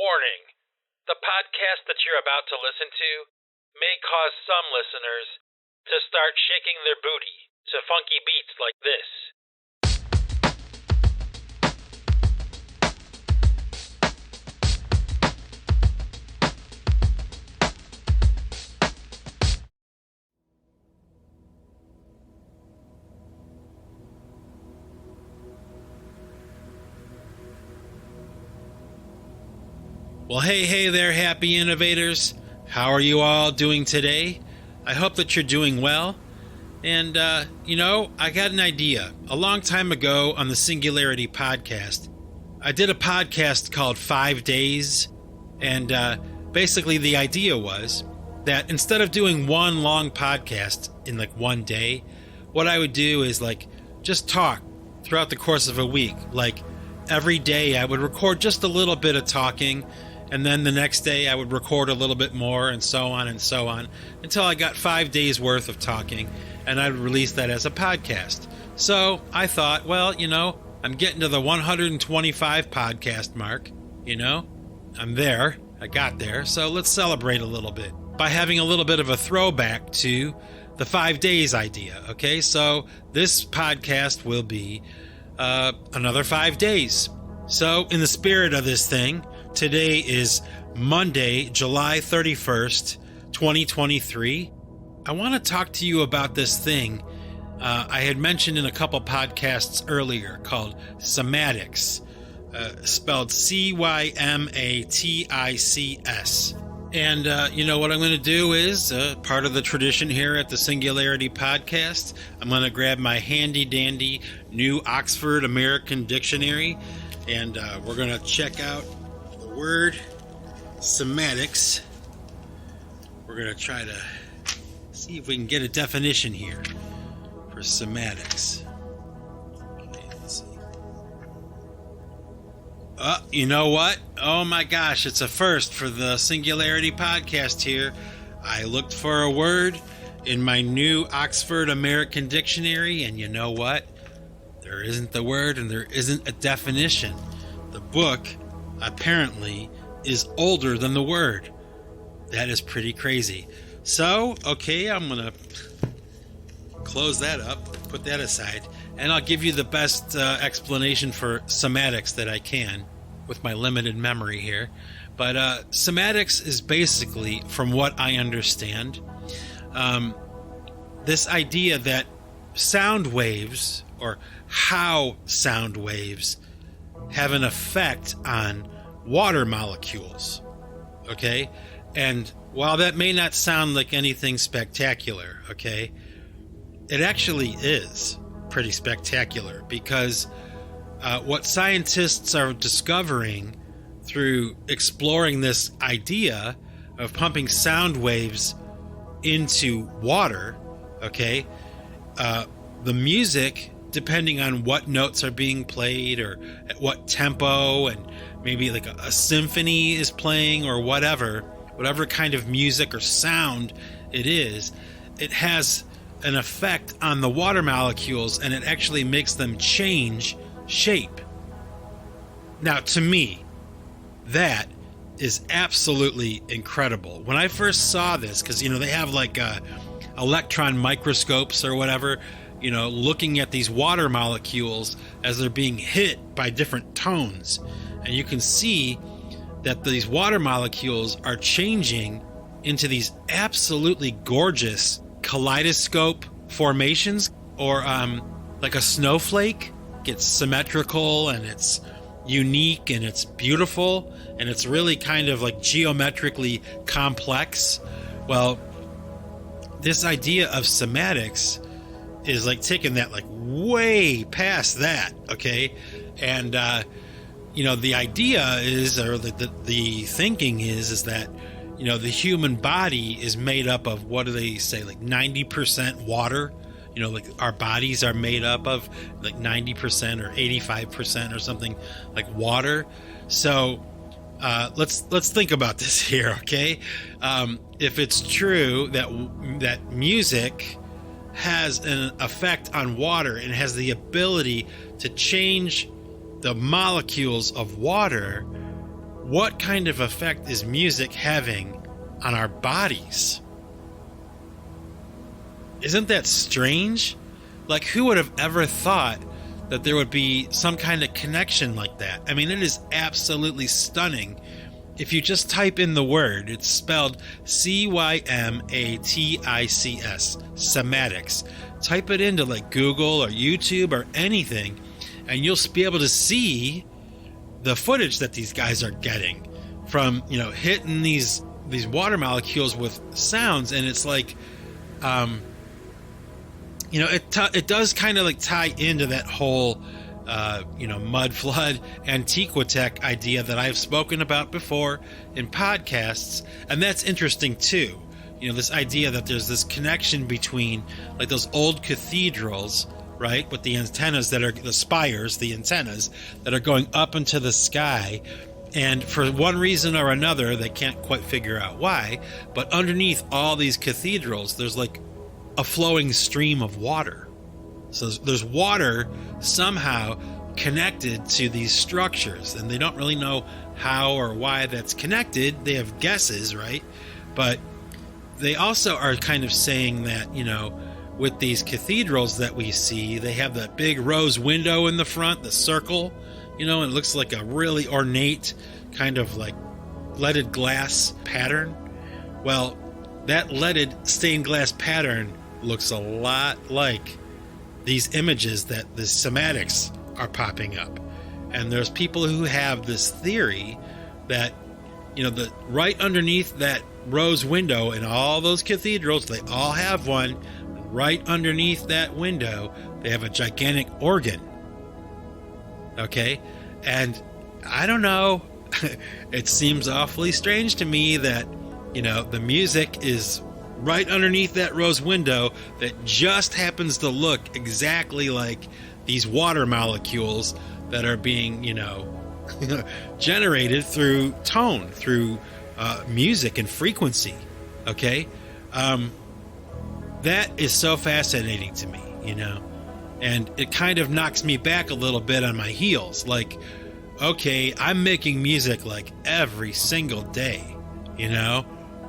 Warning. The podcast that you're about to listen to may cause some listeners to start shaking their booty to funky beats like this. Well, hey there, happy innovators. How are you all doing today? I hope that you're doing well. And, I got an idea. A long time ago on the Singularity Podcast, I did a podcast called 5 Days. And basically the idea was that instead of doing one long podcast in like one day, what I would do is just talk throughout the course of a week. Like every day I would record just a little bit of talking. And then the next day I would record a little bit more and so on until I got 5 days worth of talking, and I'd release that as a podcast. So I thought, well, I'm getting to the 125 podcast mark, I'm there, I got there. So let's celebrate a little bit by having a little bit of a throwback to the 5 days idea. Okay. So this podcast will be another 5 days. So in the spirit of this thing, today is Monday, July 31st, 2023. I want to talk to you about this thing I had mentioned in a couple podcasts earlier called cymatics, spelled Cymatics. And, what I'm going to do is, part of the tradition here at the Singularity Podcast, I'm going to grab my handy-dandy new Oxford American Dictionary, and we're going to check out word cymatics. We're going to try to see if we can get a definition here for cymatics. Okay, let's see. You know what? Oh my gosh, it's a first for the Singularity Podcast here. I looked for a word in my new Oxford American Dictionary, and you know what? There isn't the word and there isn't a definition. The book apparently is older than the word. That is pretty crazy. So, okay, I'm going to close that up, put that aside, and I'll give you the best explanation for cymatics that I can with my limited memory here. But cymatics is basically, from what I understand, this idea that sound waves, or how sound waves have an effect on water molecules, okay? And while that may not sound like anything spectacular, okay, it actually is pretty spectacular, because what scientists are discovering through exploring this idea of pumping sound waves into water, okay, the music, depending on what notes are being played or at what tempo, and maybe like a symphony is playing or whatever kind of music or sound it is, it has an effect on the water molecules, and it actually makes them change shape. Now, to me, that is absolutely incredible. When I first saw this, because, they have electron microscopes or whatever, looking at these water molecules as they're being hit by different tones. And you can see that these water molecules are changing into these absolutely gorgeous kaleidoscope formations, or like a snowflake. It's symmetrical, and it's unique, and it's beautiful, and it's really kind of like geometrically complex. Well, this idea of cymatics is taking that way past that, okay? And the idea is, or the thinking is that the human body is made up of, what do they say, 90% water. Our bodies are made up of 90% or 85% or something like water. So let's think about this here, okay? If it's true that music has an effect on water and has the ability to change the molecules of water, what kind of effect is music having on our bodies? Isn't that strange? Like, who would have ever thought that there would be some kind of connection like that? I mean, it is absolutely stunning. If you just type in the word, it's spelled Cymatics, somatics. Type it into like Google or YouTube or anything, and you'll be able to see the footage that these guys are getting from, hitting these water molecules with sounds. And it's like, it does kind of like tie into that whole mud flood Antiquitech idea that I've spoken about before in podcasts. And that's interesting too. This idea that there's this connection between like those old cathedrals, right, with the antennas that are the spires, the antennas that are going up into the sky. And for one reason or another, they can't quite figure out why, but underneath all these cathedrals, there's like a flowing stream of water. So there's water somehow connected to these structures, and they don't really know how or why that's connected. They have guesses, right? But they also are kind of saying that, with these cathedrals that we see, they have that big rose window in the front, the circle, and it looks like a really ornate kind of like leaded glass pattern. Well, that leaded stained glass pattern looks a lot like these images that the somatics are popping up. And there's people who have this theory that, the right underneath that rose window in all those cathedrals, they all have one. Right underneath that window, they have a gigantic organ. Okay? And I don't know. It seems awfully strange to me that, the music is right underneath that rose window that just happens to look exactly like these water molecules that are being, generated through tone, through music and frequency. Okay? That is so fascinating to me, and it kind of knocks me back a little bit on my heels. Like, okay, I'm making music like every single day,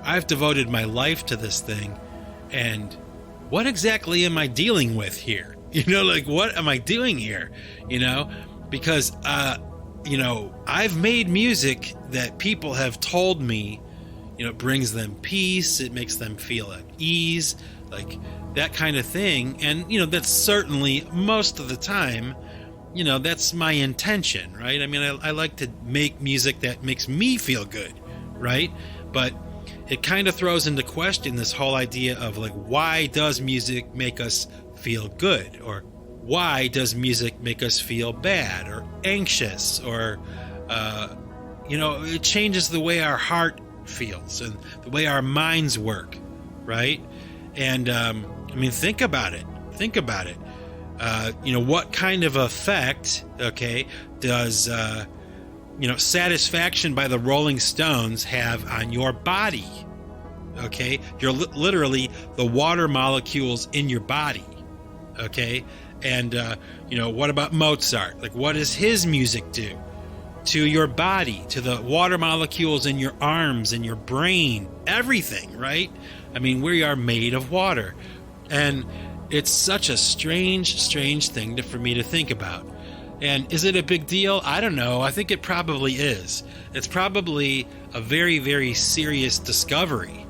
I've devoted my life to this thing, and what exactly am I dealing with here? Like, what am I doing here? Because, I've made music that people have told me, brings them peace, it makes them feel at ease, like that kind of thing. And, that's certainly most of the time, that's my intention, right? I mean, I like to make music that makes me feel good, right? But it kind of throws into question this whole idea of like, why does music make us feel good? Or why does music make us feel bad or anxious? Or, it changes the way our heart feels and the way our minds work, right? And, think about it. What kind of effect, okay, does, Satisfaction by the Rolling Stones have on your body? Okay? You're literally the water molecules in your body. Okay? And, what about Mozart? Like, what does his music do to your body, to the water molecules in your arms and your brain, everything, right? I mean, we are made of water. And it's such a strange thing for me to think about. And is it a big deal? I don't know. I think it probably is. It's probably a very, very serious discovery.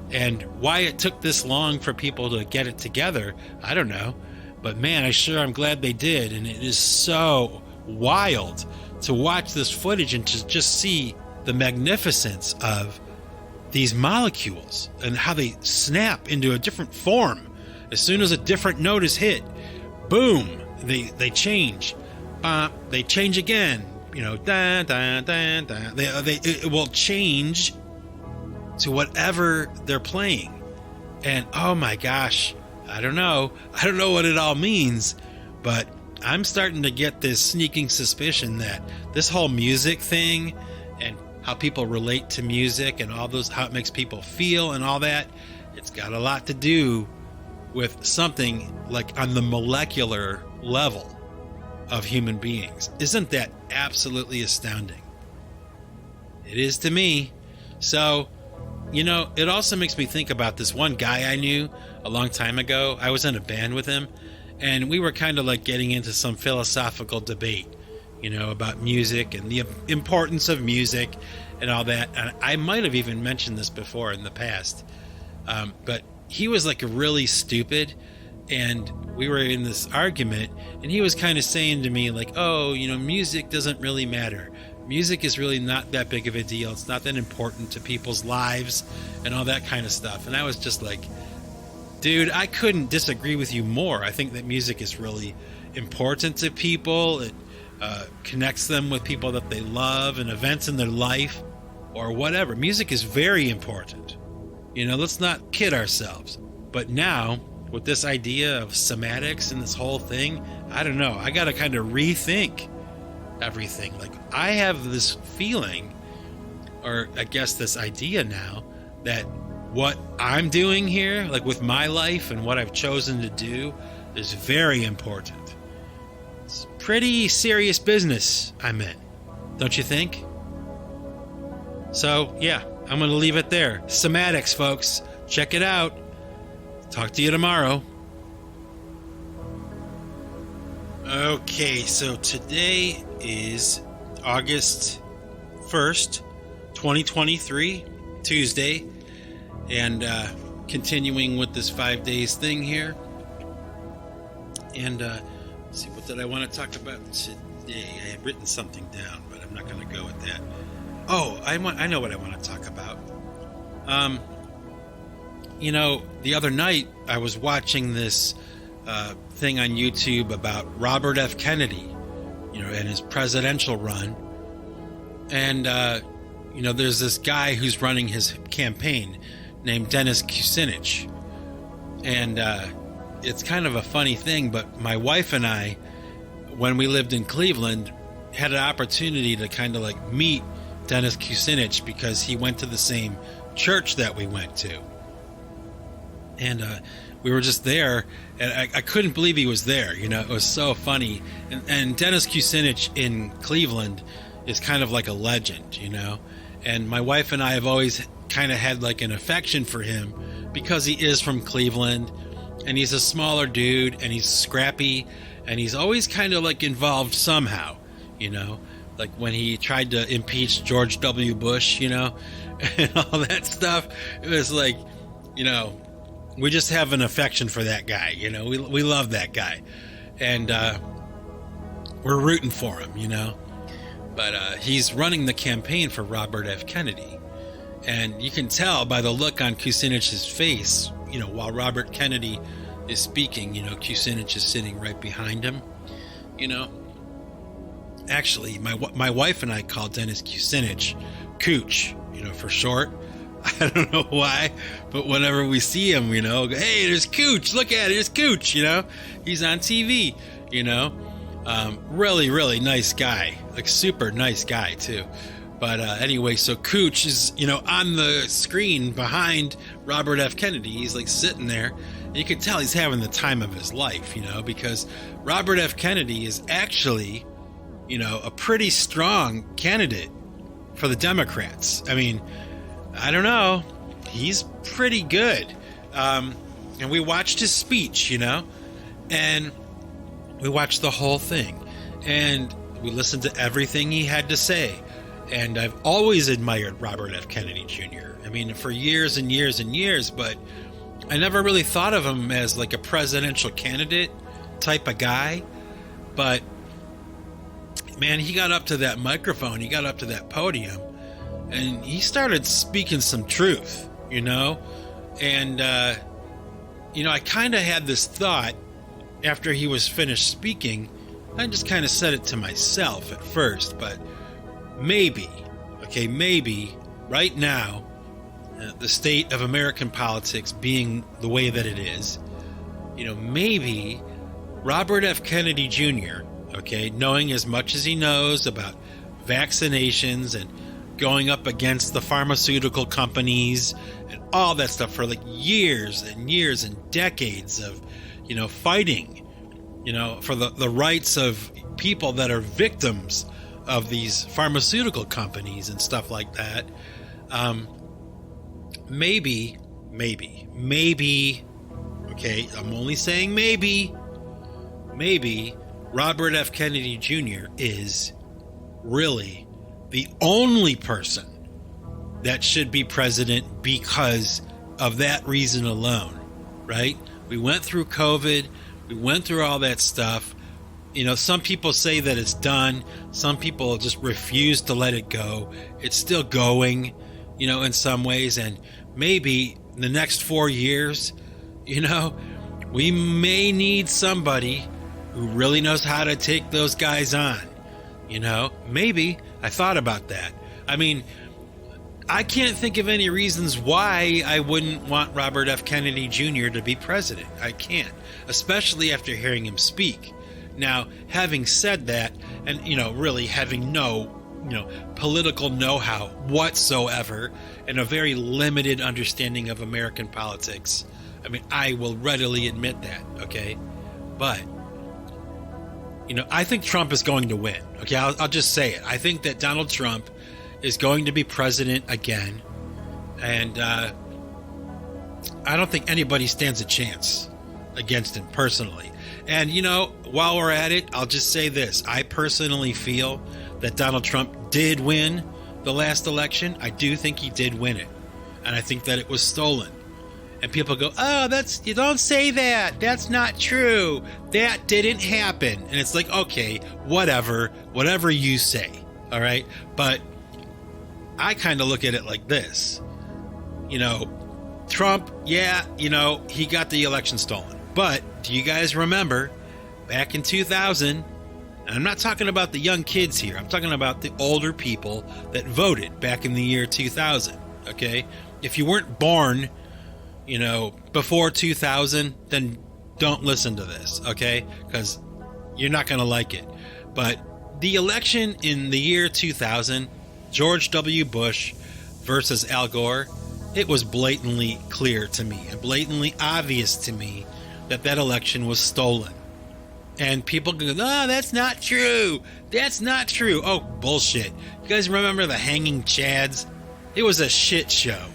And why it took this long for people to get it together, I don't know. But man, I'm glad they did. And it is so wild to watch this footage and to just see the magnificence of these molecules and how they snap into a different form. As soon as a different note is hit, boom, they change. They change again. It will change to whatever they're playing. And oh my gosh, I don't know what it all means, but I'm starting to get this sneaking suspicion that this whole music thing and how people relate to music and all those, how it makes people feel and all that, it's got a lot to do with something like on the molecular level of human beings. Isn't that absolutely astounding? It is to me. So, it also makes me think about this one guy I knew a long time ago. I was in a band with him, and we were kind of like getting into some philosophical debate, about music and the importance of music and all that. And I might have even mentioned this before in the past, but he was like really stupid, and we were in this argument, and he was kind of saying to me like, oh, music doesn't really matter. Music is really not that big of a deal. It's not that important to people's lives and all that kind of stuff. And I was just like, dude, I couldn't disagree with you more. I think that music is really important to people. It connects them with people that they love and events in their life or whatever. Music is very important. Let's not kid ourselves. But now, with this idea of semantics and this whole thing, I don't know. I got to kind of rethink everything. Like, I have this feeling, or I guess this idea now, that what I'm doing here, like with my life and what I've chosen to do, is very important. It's pretty serious business I'm in, don't you think? So, yeah, I'm going to leave it there. Semantics, folks. Check it out. Talk to you tomorrow. Okay, so today is August 1st, 2023, Tuesday, and continuing with this 5 days thing here. And let's see, what did I want to talk about today? I had written something down, but I'm not going to go with that. Oh, I know what I want to talk about. The other night I was watching this thing on YouTube about Robert F. Kennedy, and his presidential run. And, there's this guy who's running his campaign named Dennis Kucinich. And it's kind of a funny thing, but my wife and I, when we lived in Cleveland, had an opportunity to kind of like meet Dennis Kucinich because he went to the same church that we went to. And we were just there, and I couldn't believe he was there. It was so funny. And Dennis Kucinich in Cleveland is kind of like a legend, And my wife and I have always kind of had like an affection for him because he is from Cleveland, and he's a smaller dude, and he's scrappy, and he's always kind of like involved somehow, Like when he tried to impeach George W. Bush, and all that stuff. It was like, we just have an affection for that guy, we love that guy, and we're rooting for him, but he's running the campaign for Robert F. Kennedy, and you can tell by the look on Kucinich's face, while Robert Kennedy is speaking, Kucinich is sitting right behind him, Actually, my wife and I call Dennis Kucinich Cooch, for short. I don't know why, but whenever we see him, go, hey, there's Cooch. Look at it, there's Cooch. He's on TV. Really, really nice guy, like super nice guy too. But anyway, so Cooch is on the screen behind Robert F. Kennedy. He's like sitting there. And you can tell he's having the time of his life, because Robert F. Kennedy is actually, a pretty strong candidate for the Democrats. I mean, I don't know. He's pretty good. And we watched his speech, and we watched the whole thing. And we listened to everything he had to say. And I've always admired Robert F. Kennedy Jr. I mean, for years and years and years, but I never really thought of him as like a presidential candidate type of guy. But, man, he got up to that microphone. He got up to that podium. And he started speaking some truth, and, I kind of had this thought after he was finished speaking. I just kind of said it to myself at first, but maybe right now, the state of American politics being the way that it is, maybe Robert F. Kennedy Jr., knowing as much as he knows about vaccinations and going up against the pharmaceutical companies and all that stuff for like years and years and decades of, fighting, for the rights of people that are victims of these pharmaceutical companies and stuff like that. Maybe, okay, I'm only saying maybe Robert F. Kennedy Jr. is really the only person that should be president because of that reason alone, right? We went through COVID. We went through all that stuff. You know, some people say that it's done. Some people just refuse to let it go. It's still going, you know, in some ways. And maybe in the next 4 years, you know, we may need somebody who really knows how to take those guys on. You know, maybe. I thought about that. I mean, I can't think of any reasons why I wouldn't want Robert F. Kennedy Jr. to be president. I can't, especially after hearing him speak. Now, having said that, and, you know, really having no, you know, political know-how whatsoever and a very limited understanding of American politics, I mean, I will readily admit that, okay? But, you know, I think Trump is going to win, okay? I'll just say it. I think that Donald Trump is going to be president again, and I don't think anybody stands a chance against him personally. And, you know, while we're at it, I'll just say this. I personally feel that Donald Trump did win the last election. I do think he did win it, and I think that it was stolen. And people go, oh, you don't say that. That's not true. That didn't happen. And it's like, okay, whatever you say. All right. But I kind of look at it like this. You know, Trump, yeah, you know, he got the election stolen. But do you guys remember back in 2000, and I'm not talking about the young kids here. I'm talking about the older people that voted back in the year 2000. Okay. If you weren't born, you know, before 2000, then don't listen to this, okay? Because you're not going to like it. But the election in the year 2000, George W. Bush versus Al Gore, it was blatantly clear to me and blatantly obvious to me that that election was stolen. And people go, oh, that's not true. That's not true. Oh, bullshit. You guys remember the hanging chads? It was a shit show.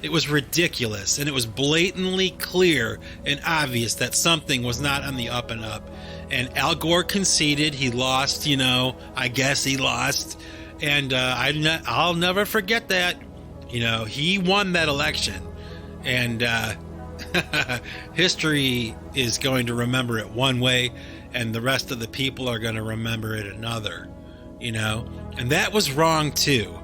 It was ridiculous, and it was blatantly clear and obvious that something was not on the up and up. And Al Gore conceded. He lost, you know. I guess he lost. And I'll never forget that. You know, he won that election. And history is going to remember it one way, and the rest of the people are going to remember it another. You know, and that was wrong, too.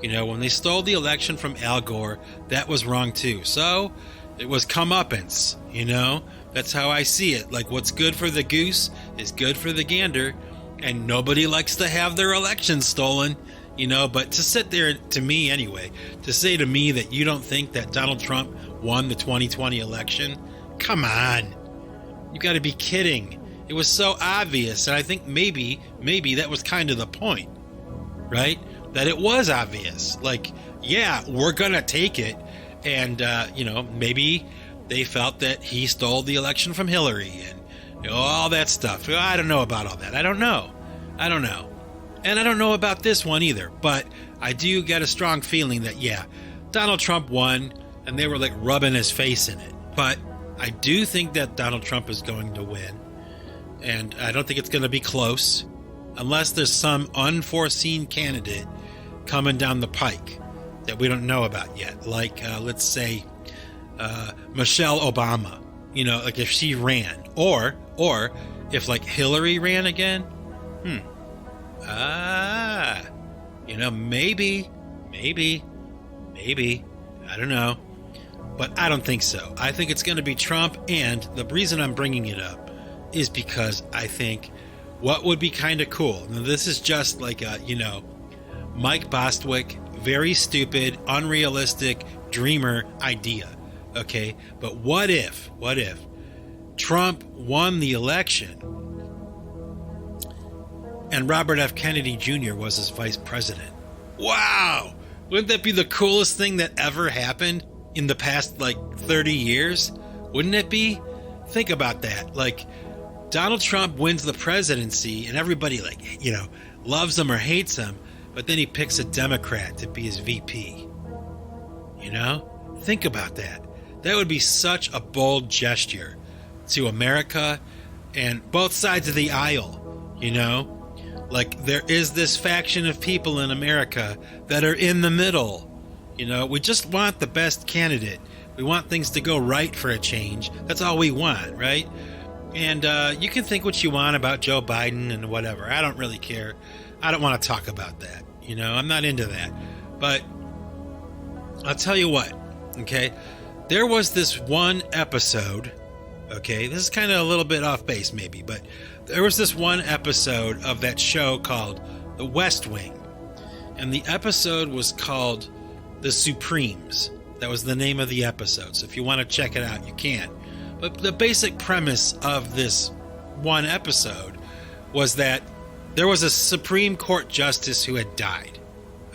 You know, when they stole the election from Al Gore, that was wrong too. So it was comeuppance, you know? That's how I see it. Like, what's good for the goose is good for the gander, and nobody likes to have their election stolen, you know? But to sit there, to me anyway, to say to me that you don't think that Donald Trump won the 2020 election, come on. You got to be kidding. It was so obvious, and I think maybe that was kind of the point, right? That it was obvious. Like, yeah, we're going to take it. And, you know, maybe they felt that he stole the election from Hillary and, you know, all that stuff. I don't know about all that. I don't know. And I don't know about this one either. But I do get a strong feeling that, yeah, Donald Trump won and they were like rubbing his face in it. But I do think that Donald Trump is going to win. And I don't think it's going to be close unless there's some unforeseen candidate coming down the pike that we don't know about yet. Like, let's say, Michelle Obama, you know, like if she ran, or if like Hillary ran again, you know, maybe, I don't know, but I don't think so. I think it's going to be Trump. And the reason I'm bringing it up is because I think what would be kind of cool. Now, this is just like a, you know, Mike Bostwick, very stupid, unrealistic, dreamer idea, okay? But what if Trump won the election and Robert F. Kennedy Jr. was his vice president? Wow! Wouldn't that be the coolest thing that ever happened in the past, like, 30 years? Wouldn't it be? Think about that. Like, Donald Trump wins the presidency and everybody, like, you know, loves him or hates him, but then he picks a Democrat to be his VP. You know? Think about that. That would be such a bold gesture to America and both sides of the aisle, you know? Like, there is this faction of people in America that are in the middle. You know, we just want the best candidate. We want things to go right for a change. That's all we want, right? And you can think what you want about Joe Biden and whatever. I don't really care. I don't want to talk about that. You know, I'm not into that. But I'll tell you what, okay? There was this one episode, okay? This is kind of a little bit off base maybe, but there was this one episode of that show called The West Wing. And the episode was called The Supremes. That was the name of the episode. So if you want to check it out, you can. But the basic premise of this one episode was that there was a Supreme Court justice who had died,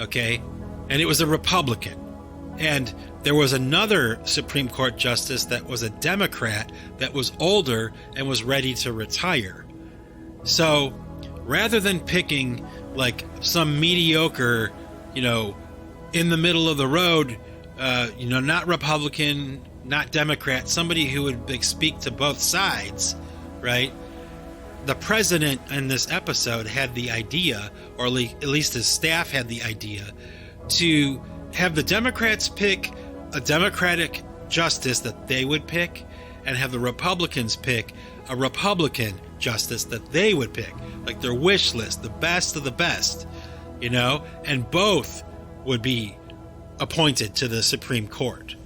okay? And it was a Republican. And there was another Supreme Court justice that was a Democrat that was older and was ready to retire. So rather than picking like some mediocre, you know, in the middle of the road, you know, not Republican, not Democrat, somebody who would speak to both sides, right? The president in this episode had the idea, or at least his staff had the idea, to have the Democrats pick a Democratic justice that they would pick, and have the Republicans pick a Republican justice that they would pick, like their wish list, the best of the best, you know, and both would be appointed to the Supreme Court.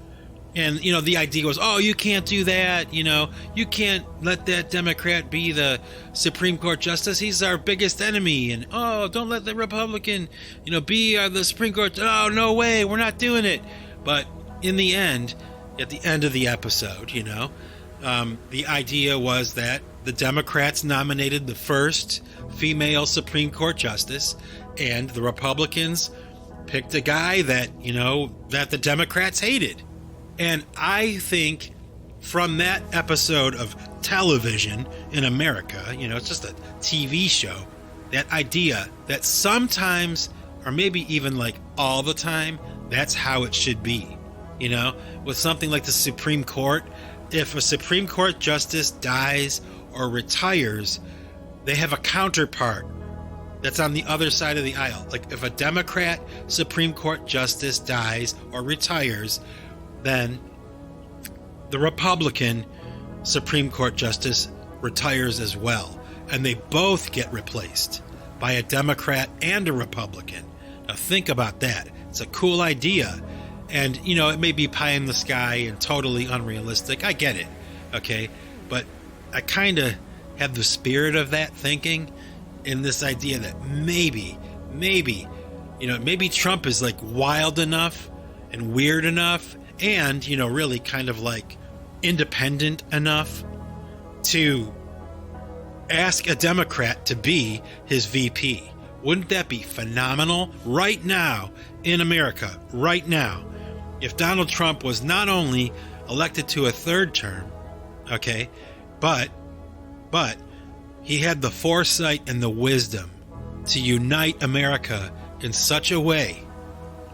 And, you know, the idea was, oh, you can't do that. You know, you can't let that Democrat be the Supreme Court justice. He's our biggest enemy. And, oh, don't let the Republican, you know, be the Supreme Court. Oh, no way. We're not doing it. But in the end, at the end of the episode, you know, the idea was that the Democrats nominated the first female Supreme Court justice, and the Republicans picked a guy that, you know, that the Democrats hated. And I think from that episode of television in America, you know, it's just a TV show, that idea that sometimes, or maybe even like all the time, that's how it should be. You know, with something like the Supreme Court, if a Supreme Court justice dies or retires, they have a counterpart that's on the other side of the aisle. Like if a Democrat Supreme Court justice dies or retires, then the Republican Supreme Court justice retires as well. And they both get replaced by a Democrat and a Republican. Now think about that. It's a cool idea. And, you know, it may be pie in the sky and totally unrealistic. I get it. Okay. But I kind of have the spirit of that thinking in this idea that maybe, you know, maybe Trump is like wild enough and weird enough and, you know, really kind of like independent enough to ask a Democrat to be his VP. Wouldn't that be phenomenal? Right now in America, right now, if Donald Trump was not only elected to a third term, okay, but he had the foresight and the wisdom to unite America in such a way,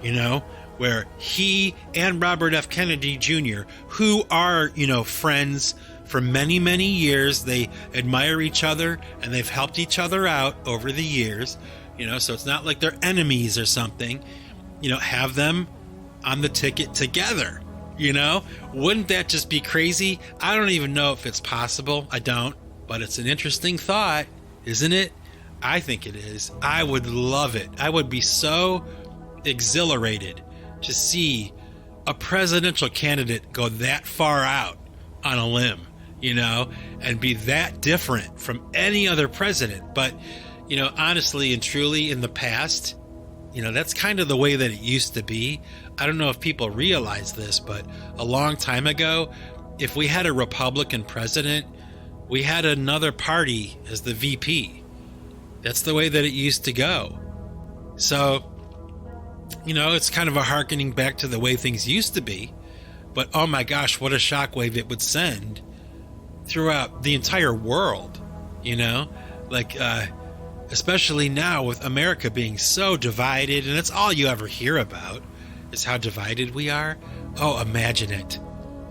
you know, where he and Robert F. Kennedy Jr., who are, you know, friends for many, many years, they admire each other and they've helped each other out over the years, you know, so it's not like they're enemies or something, you know, have them on the ticket together, you know? Wouldn't that just be crazy? I don't even know if it's possible. I don't, but it's an interesting thought, isn't it? I think it is. I would love it. I would be so exhilarated to see a presidential candidate go that far out on a limb, you know, and be that different from any other president. But, you know, honestly and truly in the past, you know, that's kind of the way that it used to be. I don't know if people realize this, but a long time ago, if we had a Republican president, we had another party as the VP. That's the way that it used to go. So, you know, it's kind of a hearkening back to the way things used to be. But oh my gosh, what a shockwave it would send throughout the entire world, you know? Like, especially now with America being so divided, and it's all you ever hear about is how divided we are. Oh, imagine it.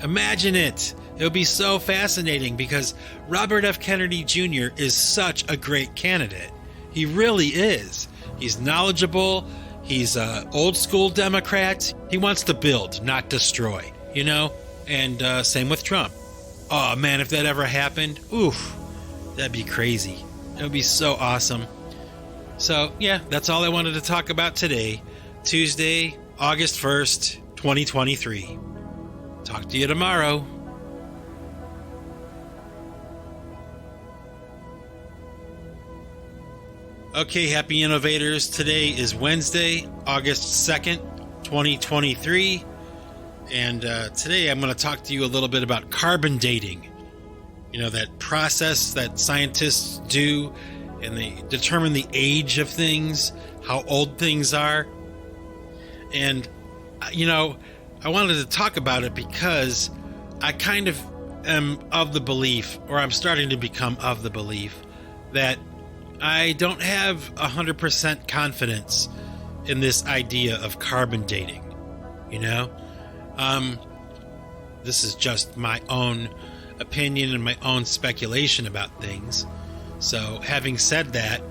Imagine it. It would be so fascinating because Robert F. Kennedy Jr. is such a great candidate. He really is. He's knowledgeable. He's an old school Democrat. He wants to build, not destroy, you know? And same with Trump. Oh, man, if that ever happened, oof, that'd be crazy. It would be so awesome. So, yeah, that's all I wanted to talk about today. Tuesday, August 1st, 2023. Talk to you tomorrow. Okay, happy innovators. Today is Wednesday, August 2nd, 2023. And today I'm going to talk to you a little bit about carbon dating. You know, that process that scientists do, and they determine the age of things, how old things are. And, you know, I wanted to talk about it because I kind of am of the belief, or I'm starting to become of the belief, that I don't have 100% confidence in this idea of carbon dating, you know? This is just my own opinion and my own speculation about things. So having said that,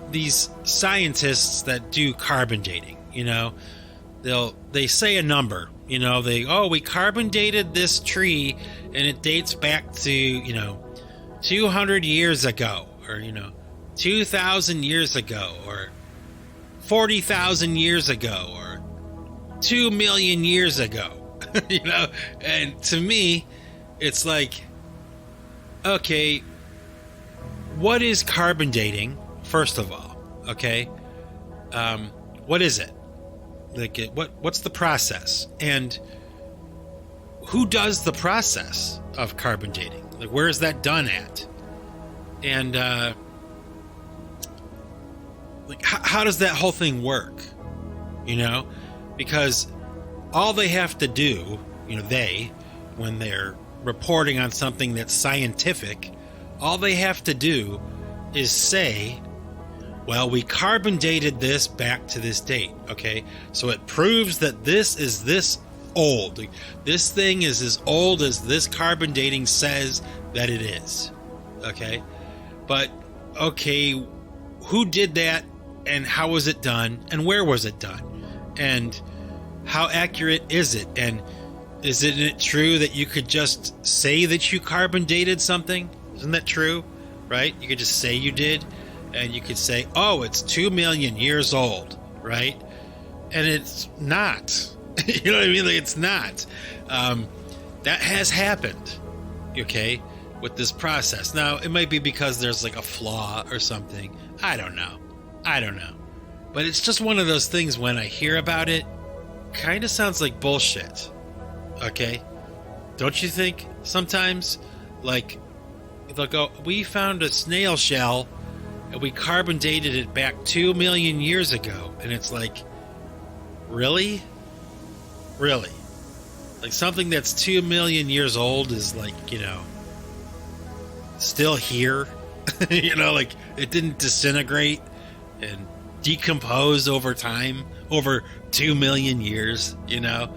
these scientists that do carbon dating, you know, they say a number, you know, we carbon dated this tree and it dates back to, you know, 200 years ago, or, you know, 2,000 years ago, or 40,000 years ago, or 2 million years ago, you know? And to me, it's like, okay, what is carbon dating, first of all, okay? What is it? Like, what's the process? And who does the process of carbon dating? Like, where is that done at? And, like, how does that whole thing work? You know, because all they have to do, you know, when they're reporting on something that's scientific, all they have to do is say, well, we carbon dated this back to this date. Okay. So it proves that this is this old. This thing is as old as this carbon dating says that it is. Okay. But, okay, who did that? And how was it done? And where was it done? And how accurate is it? And isn't it true that you could just say that you carbon dated something? Isn't that true? Right? You could just say you did. And you could say, oh, it's 2 million years old. Right? And it's not. You know what I mean? Like, it's not. That has happened. Okay? With this process. Now, it might be because there's like a flaw or something. I don't know. But it's just one of those things when I hear about it, kind of sounds like bullshit. Okay? Don't you think sometimes? Like, they'll go, we found a snail shell and we carbon dated it back 2 million years ago. And it's like, really? Really? Like, something that's 2 million years old is like, you know, still here. You know, like, it didn't disintegrate and decompose over time, over 2 million years, you know?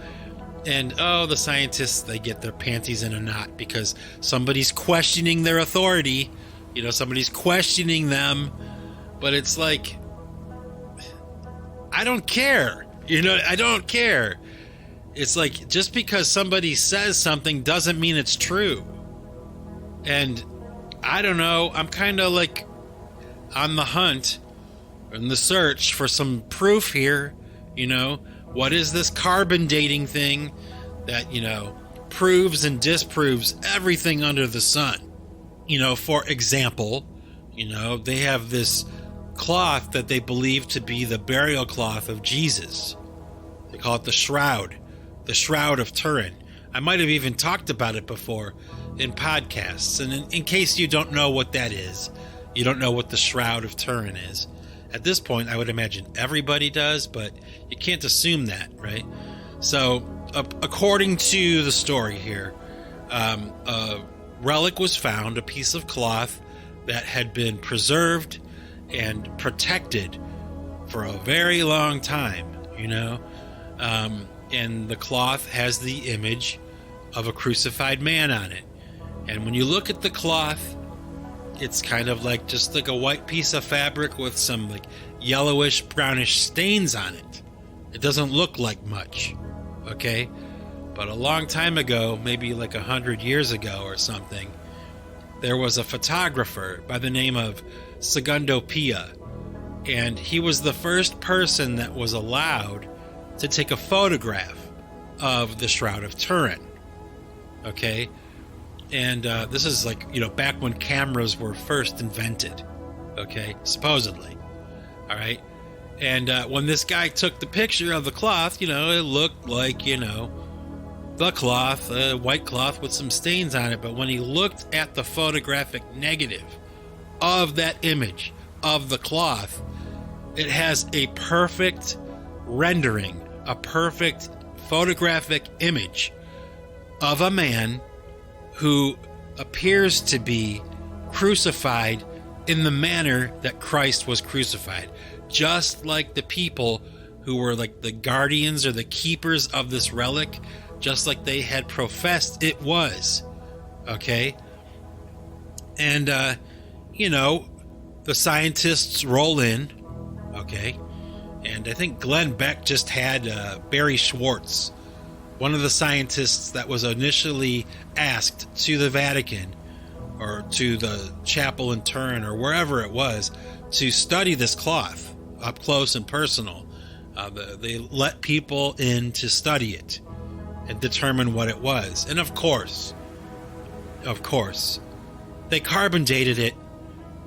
And, oh, the scientists, they get their panties in a knot because somebody's questioning their authority, you know, somebody's questioning them, but it's like, I don't care, you know, I don't care. It's like, just because somebody says something doesn't mean it's true. And I don't know, I'm kind of like on the hunt, in the search for some proof here, you know. What is this carbon dating thing that, you know, proves and disproves everything under the sun? You know, for example, you know, they have this cloth that they believe to be the burial cloth of Jesus. They call it the Shroud of Turin. I might have even talked about it before in podcasts. And in case you don't know what that is, you don't know what the Shroud of Turin is. At this point, I would imagine everybody does, but you can't assume that, right? So, according to the story here, a relic was found, a piece of cloth that had been preserved and protected for a very long time, you know. And the cloth has the image of a crucified man on it. And when you look at the cloth, it's kind of like just like a white piece of fabric with some like yellowish, brownish stains on it. It doesn't look like much, okay? But a long time ago, maybe like 100 years ago or something, there was a photographer by the name of Segundo Pia, and he was the first person that was allowed to take a photograph of the Shroud of Turin, okay? And this is like, you know, back when cameras were first invented, okay, supposedly, all right? And when this guy took the picture of the cloth, you know, it looked like, you know, the cloth, a white cloth with some stains on it. But when he looked at the photographic negative of that image of the cloth, it has a perfect rendering, a perfect photographic image of a man who appears to be crucified in the manner that Christ was crucified, just like the people who were like the guardians or the keepers of this relic, just like they had professed it was, okay? And, you know, the scientists roll in, okay? And I think Glenn Beck just had Barry Schwartz, one of the scientists that was initially asked to the Vatican or to the chapel in Turin or wherever it was to study this cloth up close and personal. They let people in to study it and determine what it was. And of course, they carbon dated it.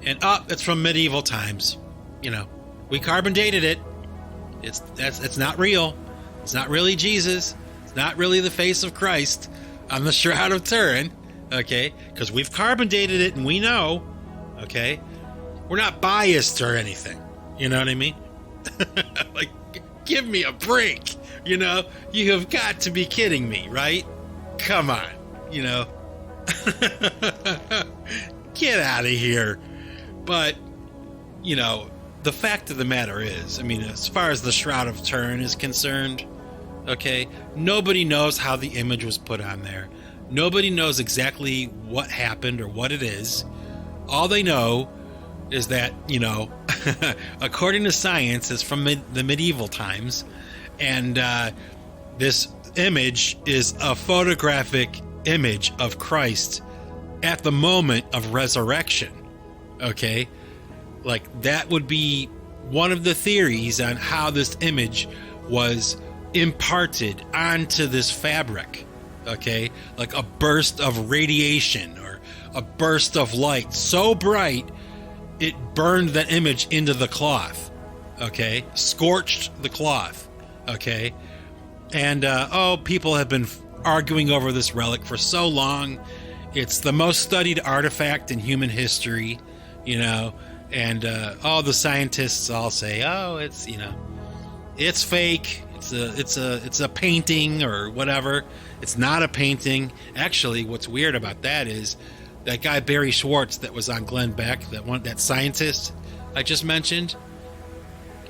And it's from medieval times. You know, we carbon dated it. It's not real. It's not really Jesus. It's not really the face of Christ on the Shroud of Turin. Okay, because we've carbon dated it and we know. Okay, we're not biased or anything. You know what I mean? Like, give me a break. You know, you have got to be kidding me, right? Come on, you know. Get out of here. But, you know, the fact of the matter is, I mean, as far as the Shroud of Turin is concerned, okay, nobody knows how the image was put on there. Nobody knows exactly what happened or what it is. All they know is that, you know, according to science, it's from the medieval times, and this image is a photographic image of Christ at the moment of resurrection. Okay, like that would be one of the theories on how this image was imparted onto this fabric. Okay, like a burst of radiation or a burst of light so bright it burned that image into the cloth. Okay, scorched the cloth. Okay, and people have been arguing over this relic for so long. It's the most studied artifact in human history, you know, and all the scientists all say, oh, it's, you know, it's fake. It's a painting or whatever. It's not a painting. Actually, what's weird about that is that guy Barry Schwartz that was on Glenn Beck, that scientist I just mentioned.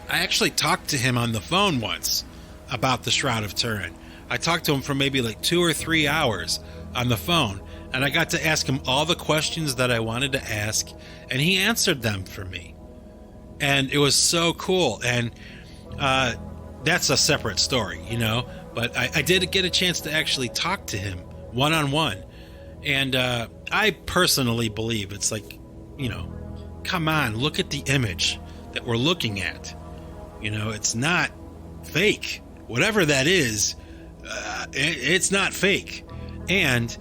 I actually talked to him on the phone once about the Shroud of Turin. I talked to him for maybe like 2 or 3 hours on the phone, and I got to ask him all the questions that I wanted to ask, and he answered them for me. And it was so cool. And that's a separate story, you know, but I did get a chance to actually talk to him one-on-one. And I personally believe it's like, you know, come on, look at the image that we're looking at. You know, it's not fake. Whatever that is, it's not fake. And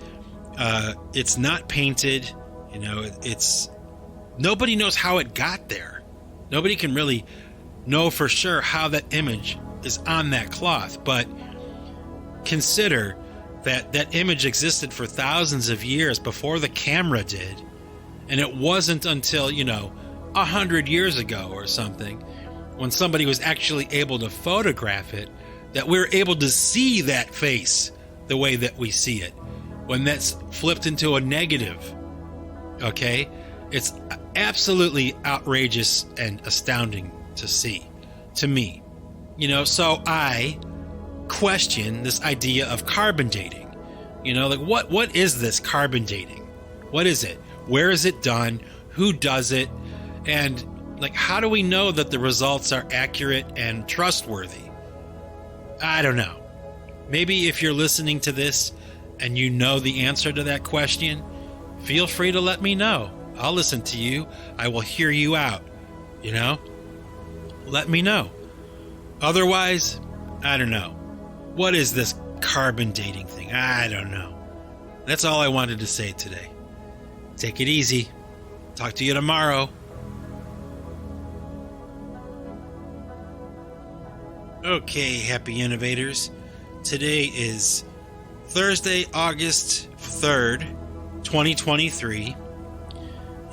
it's not painted. You know, it's nobody knows how it got there. Nobody can really know for sure how that image is on that cloth. But consider that image existed for thousands of years before the camera did. And it wasn't until, you know, 100 years ago or something, when somebody was actually able to photograph it, that we're able to see that face the way that we see it. When that's flipped into a negative, okay? absolutely outrageous and astounding to see, to me. So I question this idea of carbon dating. Like what is this carbon dating? What is it? Where is it done? Who does it? And like, how do we know that the results are accurate and trustworthy? I don't know. Maybe if you're listening to this and you know the answer to that question, feel free to let me know. I'll listen to you. I will hear you out. Let me know. Otherwise, I don't know. What is this carbon dating thing? I don't know. That's all I wanted to say today. Take it easy. Talk to you tomorrow. Okay, happy innovators. Today is Thursday, August 3rd, 2023.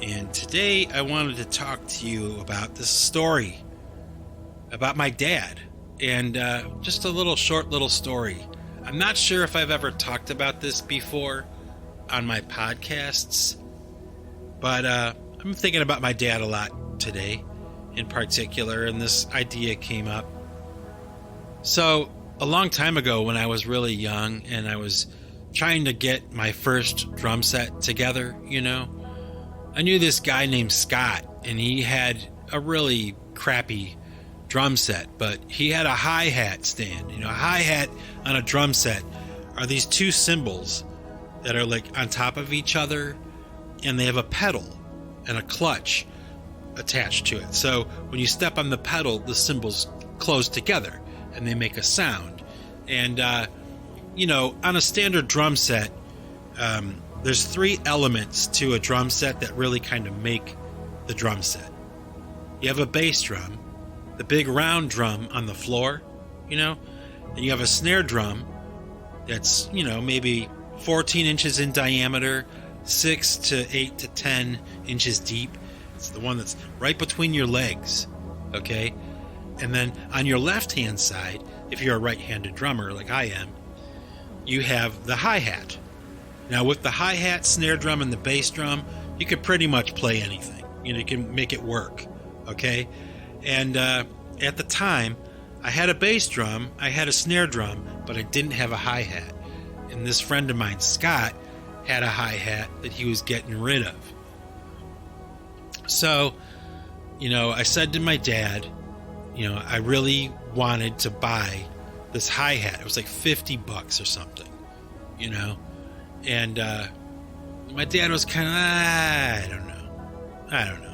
And today I wanted to talk to you about this story about my dad. And just a short little story. I'm not sure if I've ever talked about this before on my podcasts, but I'm thinking about my dad a lot today in particular, and this idea came up. So a long time ago when I was really young and I was trying to get my first drum set together, I knew this guy named Scott, and he had a really crappy drum set, but he had a hi-hat stand. A hi-hat on a drum set are these two cymbals that are like on top of each other, and they have a pedal and a clutch attached to it. So when you step on the pedal, the cymbals close together and they make a sound. And on a standard drum set, there's three elements to a drum set that really kind of make the drum set. You have a bass drum, the big round drum on the floor, and you have a snare drum that's, maybe 14 inches in diameter, 6 to 8 to 10 inches deep. It's the one that's right between your legs, okay? And then on your left-hand side, if you're a right-handed drummer like I am, you have the hi-hat. Now, with the hi-hat, snare drum, and the bass drum, you could pretty much play anything. You can make it work, okay? And at the time, I had a bass drum, I had a snare drum, but I didn't have a hi-hat. And this friend of mine, Scott, had a hi-hat that he was getting rid of. So, I said to my dad, I really wanted to buy this hi-hat. It was like $50 or something, And my dad was kind of, I don't know.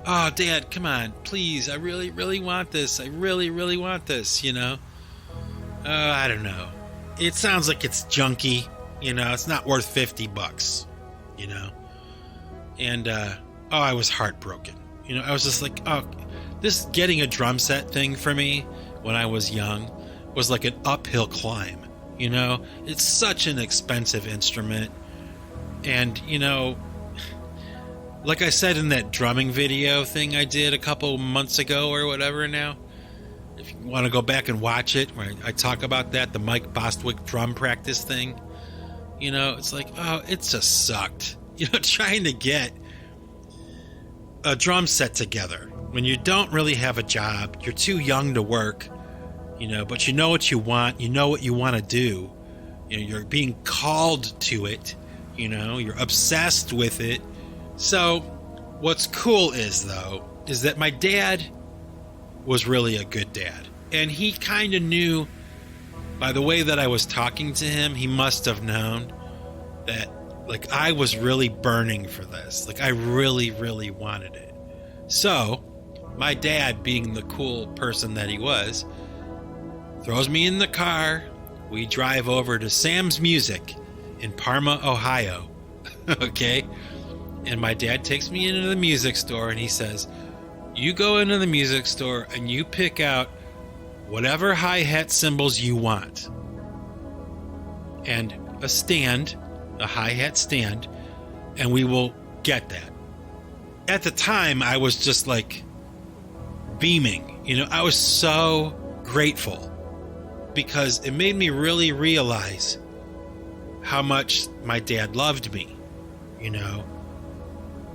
Oh, Dad, come on, please. I really, really want this. I really, really want this, I don't know. It sounds like it's junky, it's not worth $50, And, I was heartbroken. I was just like, this getting a drum set thing for me when I was young was like an uphill climb, It's such an expensive instrument. And, like I said in that drumming video thing I did a couple months ago or whatever now, if you want to go back and watch it, where I talk about that, the Mike Bostwick drum practice thing, it's like, it just sucked, trying to get a drum set together when you don't really have a job, you're too young to work, but you know what you want, what you want to do, you're being called to it, you're obsessed with it. So what's cool is that my dad was really a good dad. And he kind of knew by the way that I was talking to him, he must have known that like I was really burning for this. Like I really, really wanted it. So my dad, being the cool person that he was, throws me in the car. We drive over to Sam's Music in Parma, Ohio. Okay? And my dad takes me into the music store and he says, you go into the music store and you pick out whatever hi-hat cymbals you want. And a stand, a hi-hat stand, and we will get that. At the time, I was just like beaming. I was so grateful because it made me really realize how much my dad loved me,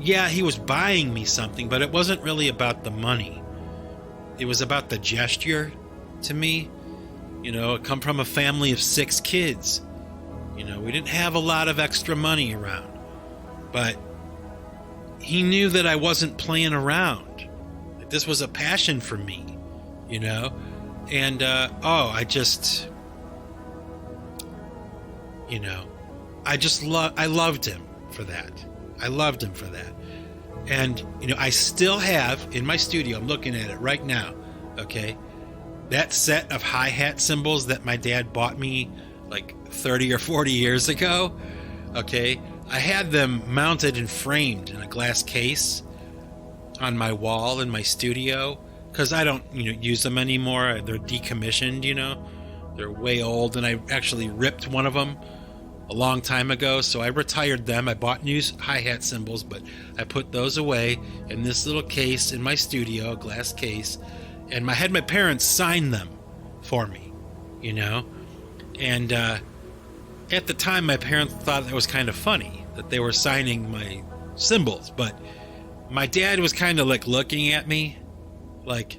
yeah, he was buying me something, but it wasn't really about the money. It was about the gesture to me. You know, I come from a family of 6 kids. You know, we didn't have a lot of extra money around. But he knew that I wasn't playing around. That this was a passion for me, you know? And, I just, you know, I loved him for that. I loved him for that. And, you know, I still have in my studio, I'm looking at it right now, okay? That set of hi-hat cymbals that my dad bought me like 30 or 40 years ago, okay? I had them mounted and framed in a glass case on my wall in my studio because I don't, use them anymore. They're decommissioned, They're way old, and I actually ripped one of them a long time ago, so I retired them. I bought new hi-hat cymbals, but I put those away in this little case in my studio, a glass case, and I had my parents sign them for me, And at the time, my parents thought it was kind of funny that they were signing my cymbals, but my dad was kind of like looking at me like,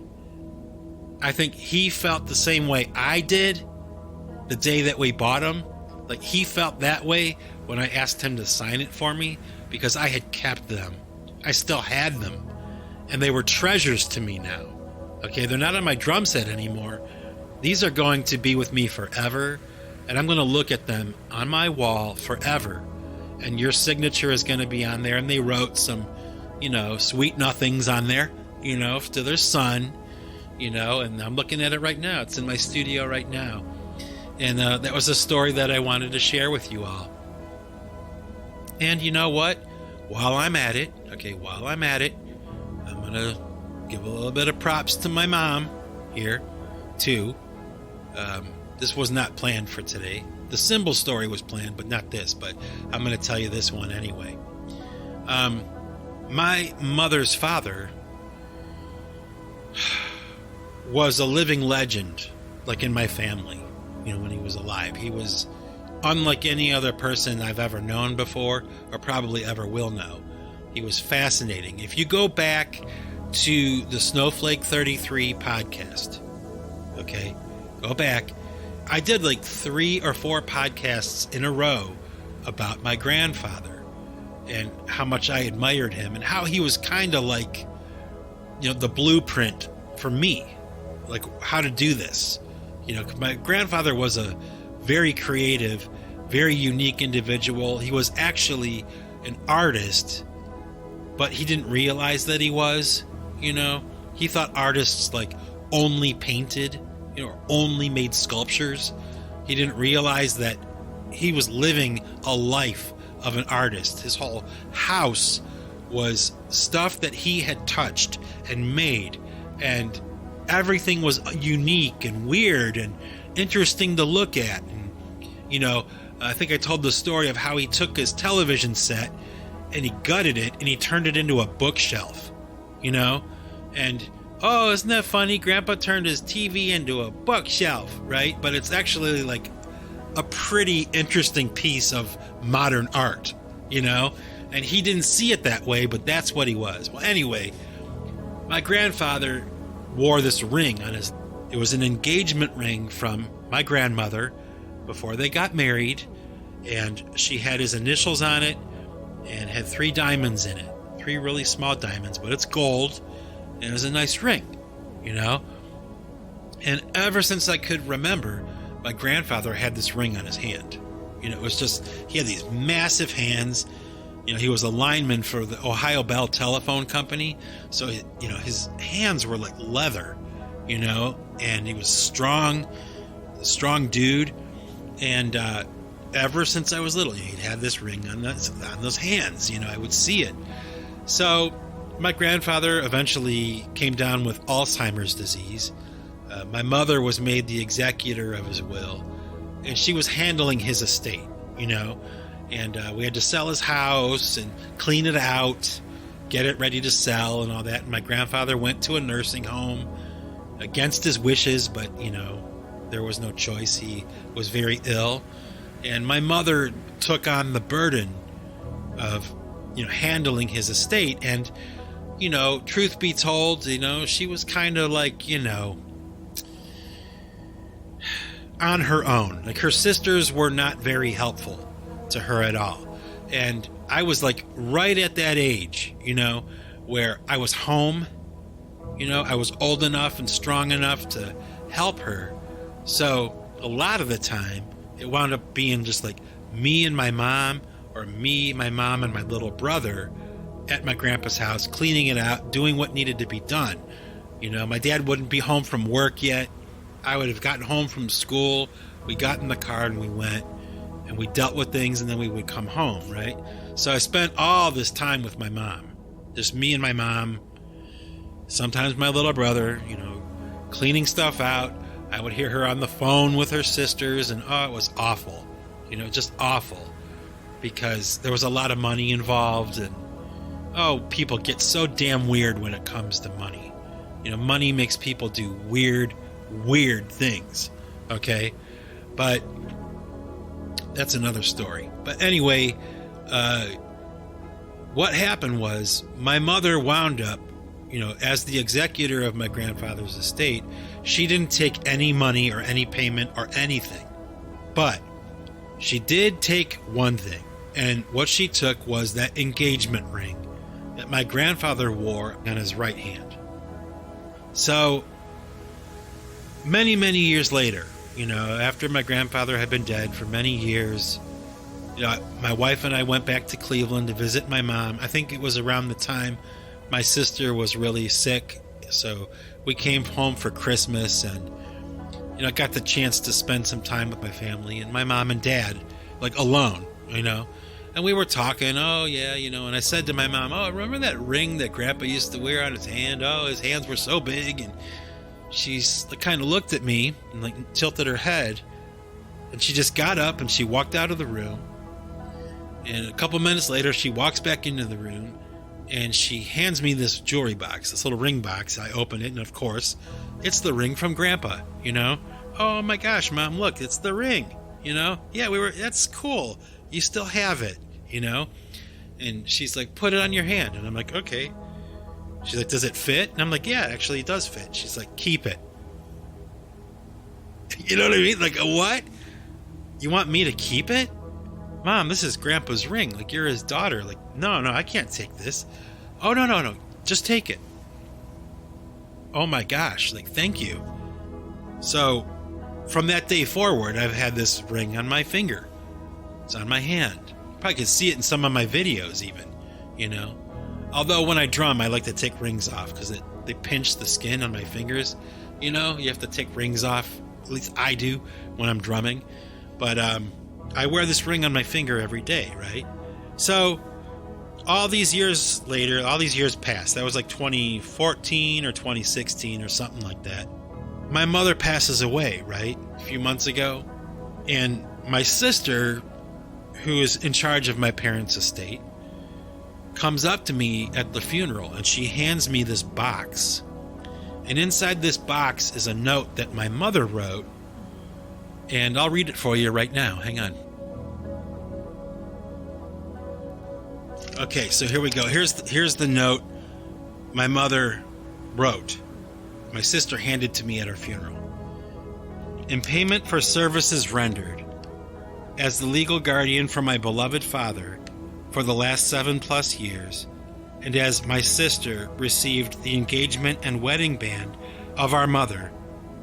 I think he felt the same way I did the day that we bought them. Like, he felt that way when I asked him to sign it for me because I had kept them. I still had them, and they were treasures to me now. Okay, they're not on my drum set anymore. These are going to be with me forever, and I'm going to look at them on my wall forever. And your signature is going to be on there. And they wrote some, sweet nothings on there, to their son, and I'm looking at it right now. It's in my studio right now. And that was a story that I wanted to share with you all. And you know what? While I'm at it, I'm going to give a little bit of props to my mom here, too. This was not planned for today. The cymbal story was planned, but not this. But I'm going to tell you this one anyway. My mother's father was a living legend, like in my family, when he was alive. He was unlike any other person I've ever known before, or probably ever will know. He was fascinating. If you go back to the Snowflake 33 podcast, okay, go back. I did like 3 or 4 podcasts in a row about my grandfather and how much I admired him and how he was kind of like, the blueprint for me, like how to do this. My grandfather was a very creative, very unique individual. He was actually an artist, but he didn't realize that he was, he thought artists like only painted, or only made sculptures. He didn't realize that he was living a life of an artist. His whole house was stuff that he had touched and made, and everything was unique and weird and interesting to look at. And, I think I told the story of how he took his television set and he gutted it and he turned it into a bookshelf, and oh, isn't that funny? Grandpa turned his TV into a bookshelf, right? But it's actually like a pretty interesting piece of modern art, And he didn't see it that way, but that's what he was. Well, anyway, my grandfather wore this ring on his... It was an engagement ring from my grandmother before they got married, and she had his initials on it and had 3 diamonds in it. 3 really small diamonds, but it's gold. And it was a nice ring, And ever since I could remember, my grandfather had this ring on his hand. It was just, he had these massive hands. He was a lineman for the Ohio Bell Telephone Company. So, his hands were like leather, and he was strong, a strong dude. And ever since I was little, he'd had this ring on those hands. I would see it. So my grandfather eventually came down with Alzheimer's disease. My mother was made the executor of his will, and she was handling his estate, and we had to sell his house and clean it out, get it ready to sell and all that. And my grandfather went to a nursing home against his wishes, but, there was no choice. He was very ill. And my mother took on the burden of handling his estate. And, truth be told, she was kind of like, on her own. Like, her sisters were not very helpful to her at all. And I was like right at that age, where I was home, I was old enough and strong enough to help her. So a lot of the time it wound up being just like me and my mom, or me, my mom, and my little brother at my grandpa's house, cleaning it out, doing what needed to be done. My dad wouldn't be home from work yet. I would have gotten home from school. We got in the car and we went and we dealt with things, and then we would come home, right? So I spent all this time with my mom, just me and my mom, sometimes my little brother, cleaning stuff out. I would hear her on the phone with her sisters, and it was awful, just awful, because there was a lot of money involved, and people get so damn weird when it comes to money. Money makes people do weird things, okay? But that's another story. But anyway, what happened was my mother wound up, as the executor of my grandfather's estate. She didn't take any money or any payment or anything. But she did take one thing. And what she took was that engagement ring that my grandfather wore on his right hand. So many, many years later, after my grandfather had been dead for many years, my wife and I went back to Cleveland to visit my mom. I think it was around the time my sister was really sick. So we came home for Christmas, and, I got the chance to spend some time with my family and my mom and dad, like alone, and we were talking, and I said to my mom, remember that ring that Grandpa used to wear on his hand? His hands were so big. And she's kind of looked at me and tilted her head, and she just got up and she walked out of the room. And a couple minutes later, she walks back into the room and she hands me this jewelry box, this little ring box. I open it, and of course, it's the ring from Grandpa, Oh my gosh, Mom, look, it's the ring, Yeah, that's cool. You still have it, And she's like, put it on your hand. And I'm like, okay. She's like, does it fit? And I'm like, yeah, actually it does fit. She's like, keep it. You know what I mean? Like, what? You want me to keep it? Mom, this is Grandpa's ring. Like, you're his daughter. Like, no, I can't take this. Oh, no. Just take it. Oh my gosh. Like, thank you. So from that day forward, I've had this ring on my finger. It's on my hand. You probably could see it in some of my videos even, Although when I drum, I like to take rings off because they pinch the skin on my fingers. You have to take rings off. At least I do when I'm drumming. But I wear this ring on my finger every day, right? So all these years later, all these years passed. That was like 2014 or 2016 or something like that. My mother passes away, right? A few months ago. And my sister, who is in charge of my parents' estate, comes up to me at the funeral, and she hands me this box. And inside this box is a note that my mother wrote, and I'll read it for you right now. Hang on. Okay, so here we go. Here's the note my mother wrote. My sister handed to me at her funeral. In payment for services rendered as the legal guardian for my beloved father for the last 7+ years, and as my sister received the engagement and wedding band of our mother,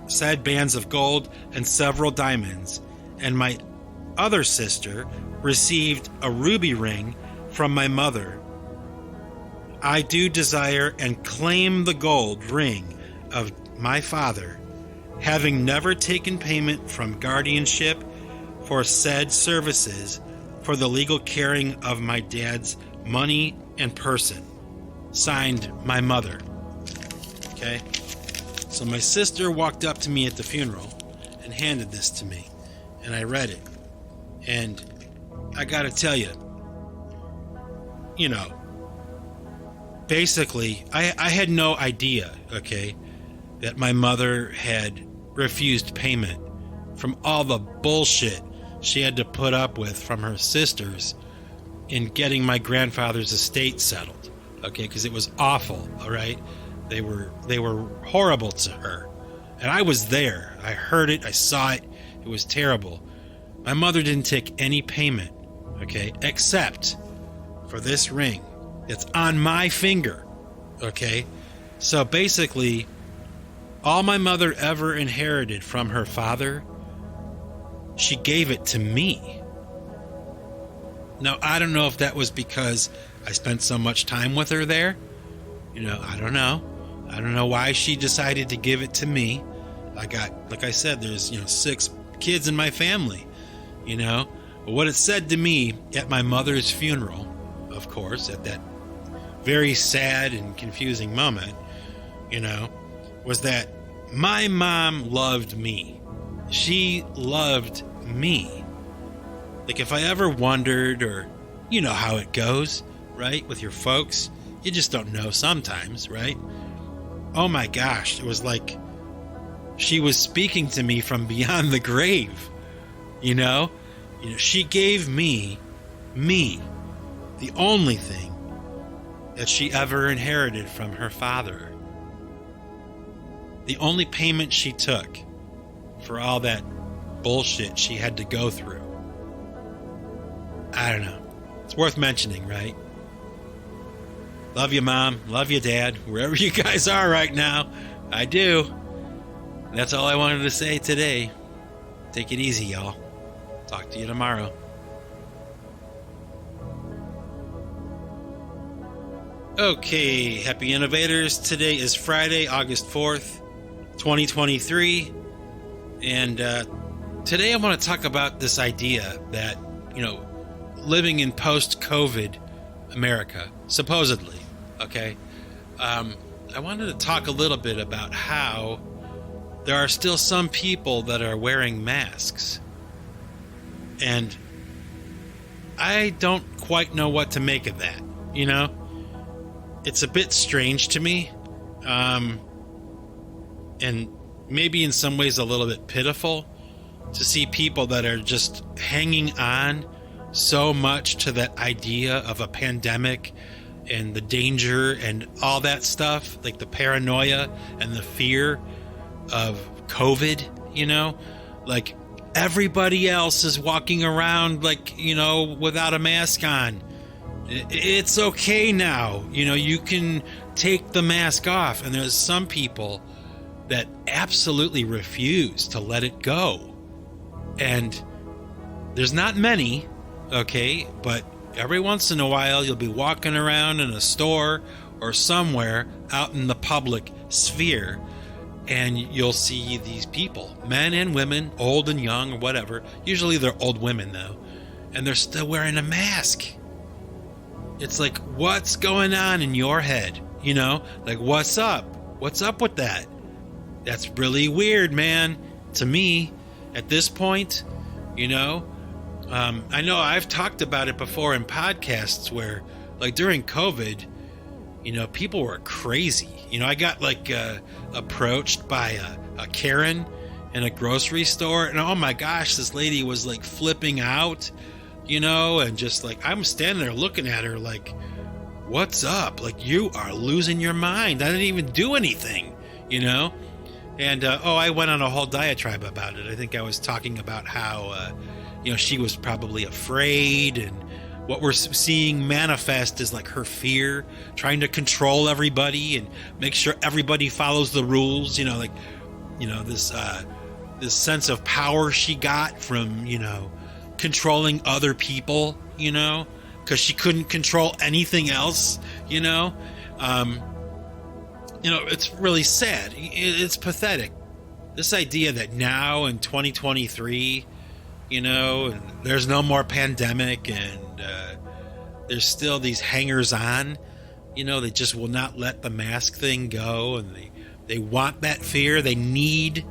said bands of gold and several diamonds, and my other sister received a ruby ring from my mother, I do desire and claim the gold ring of my father, having never taken payment from guardianship for said services for the legal caring of my dad's money and person. Signed, my mother. Okay? So my sister walked up to me at the funeral and handed this to me, and I read it. And I gotta tell you, basically, I had no idea, okay, that my mother had refused payment from all the bullshit she had to put up with from her sisters in getting my grandfather's estate settled, okay, because it was awful, all right? They were horrible to her. And I was there. I heard it. I saw it. It was terrible. My mother didn't take any payment, okay, except for this ring. It's on my finger, okay? So basically, all my mother ever inherited from her father, she gave it to me. Now, I don't know if that was because I spent so much time with her there. I don't know. I don't know why she decided to give it to me. Like I said, there's, 6 kids in my family, But what it said to me at my mother's funeral, of course, at that very sad and confusing moment, was that my mom loved me. She loved me. Like, if I ever wondered, or you know how it goes, right, with your folks, you just don't know sometimes, right? Oh my gosh, it was like she was speaking to me from beyond the grave, She gave me, the only thing that she ever inherited from her father. The only payment she took for all that bullshit she had to go through. I don't know. It's worth mentioning, right? Love you, Mom. Love you, Dad. Wherever you guys are right now. I do. That's all I wanted to say today. Take it easy, y'all. Talk to you tomorrow. Okay, happy innovators. Today is Friday, August 4th, 2023. And today I want to talk about this idea that, living in post-COVID America, supposedly, okay? I wanted to talk a little bit about how there are still some people that are wearing masks. And I don't quite know what to make of that, It's a bit strange to me, and maybe in some ways a little bit pitiful to see people that are just hanging on so much to that idea of a pandemic and the danger and all that stuff, like the paranoia and the fear of COVID, like everybody else is walking around like, without a mask on. It's okay now. You can take the mask off. And there's some people that absolutely refuse to let it go. And there's not many, okay? But every once in a while, you'll be walking around in a store or somewhere out in the public sphere, and you'll see these people, men and women, old and young or whatever. Usually they're old women, though. And they're still wearing a mask. It's like, what's going on in your head? Like, what's up? What's up with that? That's really weird, man. To me, at this point, I know I've talked about it before in podcasts where, like, during COVID, people were crazy. I got, like, approached by a Karen in a grocery store, and oh my gosh, this lady was, like, flipping out, and just, like, I'm standing there looking at her like, what's up? Like, you are losing your mind. I didn't even do anything, And, I went on a whole diatribe about it. I think I was talking about how, she was probably afraid, and what we're seeing manifest is like her fear, trying to control everybody and make sure everybody follows the rules, this sense of power she got from, controlling other people, because she couldn't control anything else, it's really sad. It's pathetic. This idea that now in 2023, and there's no more pandemic, and there's still these hangers-on, they just will not let the mask thing go, and they want that fear. They need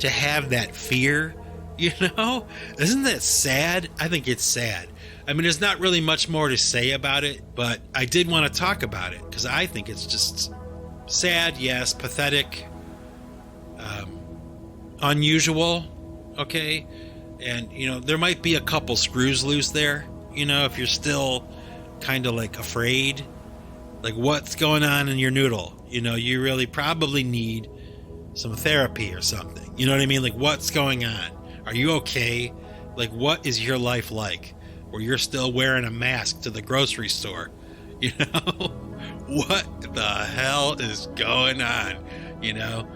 to have that fear, Isn't that sad? I think it's sad. I mean, there's not really much more to say about it, but I did want to talk about it because I think it's just sad, yes, pathetic, unusual, okay? And, there might be a couple screws loose there, if you're still kind of like afraid, like what's going on in your noodle? You know, you really probably need some therapy or something. You know what I mean? Like, what's going on? Are you okay? Like, what is your life like where you're still wearing a mask to the grocery store? You know, what the hell is going on? You know,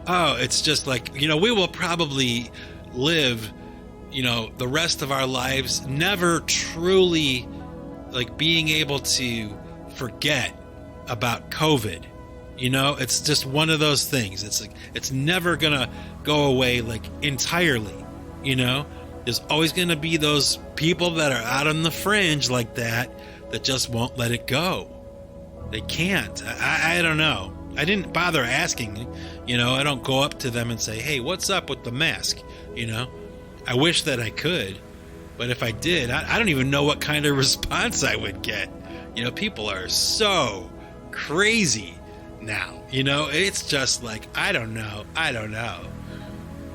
oh, it's just like, you know, we will probably live, you know, the rest of our lives never truly like being able to forget about COVID. You know, it's just one of those things. It's like, it's never gonna go away like entirely. You know, there's always gonna be those people that are out on the fringe like that just won't let it go. They can't. I don't know. I didn't bother asking. You know, I don't go up to them and say, hey, what's up with the mask? You know, I wish that I could, but if I did, I don't even know what kind of response I would get. You know, people are so crazy now. You know, it's just like, I don't know.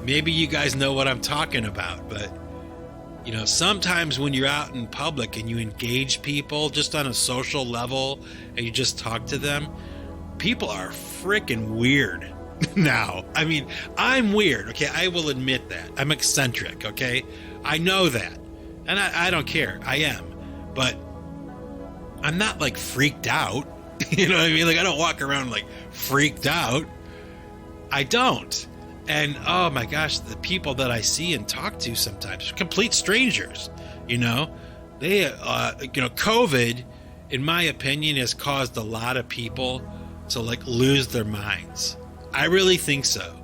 Maybe you guys know what I'm talking about, but you know, sometimes when you're out in public and you engage people just on a social level and you just talk to them, people are freaking weird now. I mean, I'm weird, okay? I will admit that. I'm eccentric, okay? I know that. And I don't care. I am. But I'm not like freaked out. You know what I mean? Like, I don't walk around like freaked out. I don't. And oh my gosh, the people that I see and talk to sometimes, complete strangers, you know, they, you know, COVID, in my opinion, has caused a lot of people to like lose their minds. I really think so.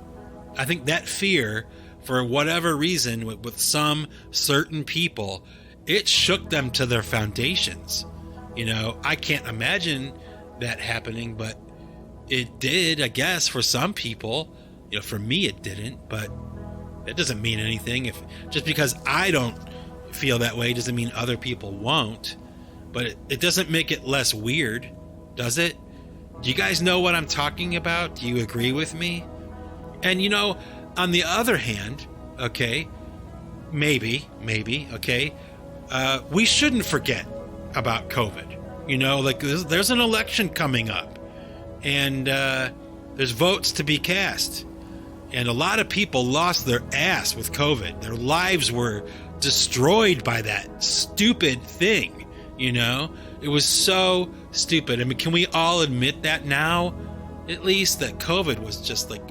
I think that fear, for whatever reason, with some certain people, it shook them to their foundations. You know, I can't imagine that happening, but it did, I guess, for some people. You know, for me it didn't, but it doesn't mean anything. If just because I don't feel that way doesn't mean other people won't. But it doesn't make it less weird, does it? Do you guys know what I'm talking about? Do you agree with me? And you know, on the other hand, okay, maybe, okay, we shouldn't forget about COVID. You know, like there's an election coming up, and there's votes to be cast. And a lot of people lost their ass with COVID. Their lives were destroyed by that stupid thing, you know? It was so stupid. I mean, can we all admit that now? At least that COVID was just like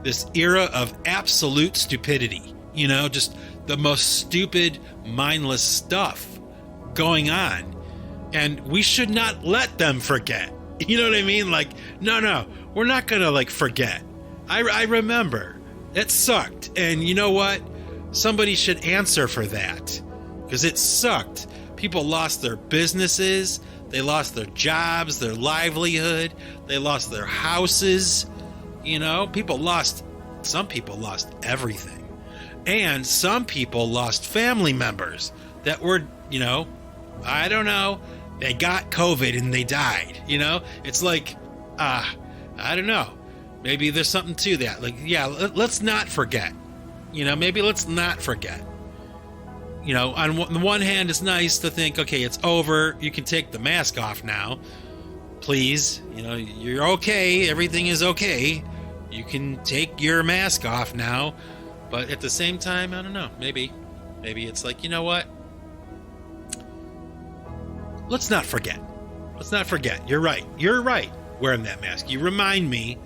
this era of absolute stupidity, you know? Just the most stupid, mindless stuff going on. And we should not let them forget. You know what I mean? Like, no, we're not going to like forget. I remember it sucked. And you know what? Somebody should answer for that, because it sucked. People lost their businesses. They lost their jobs, their livelihood. They lost their houses. You know, some people lost everything. And some people lost family members that were, you know, I don't know. They got COVID and they died. You know, it's like, I don't know. Maybe there's something to that. Like, yeah, let's not forget. You know, maybe let's not forget. You know, on the one hand, it's nice to think, okay, it's over. You can take the mask off now. Please. You know, you're okay. Everything is okay. You can take your mask off now. But at the same time, I don't know. Maybe it's like, you know what? Let's not forget. Let's not forget. You're right. Wearing that mask. You remind me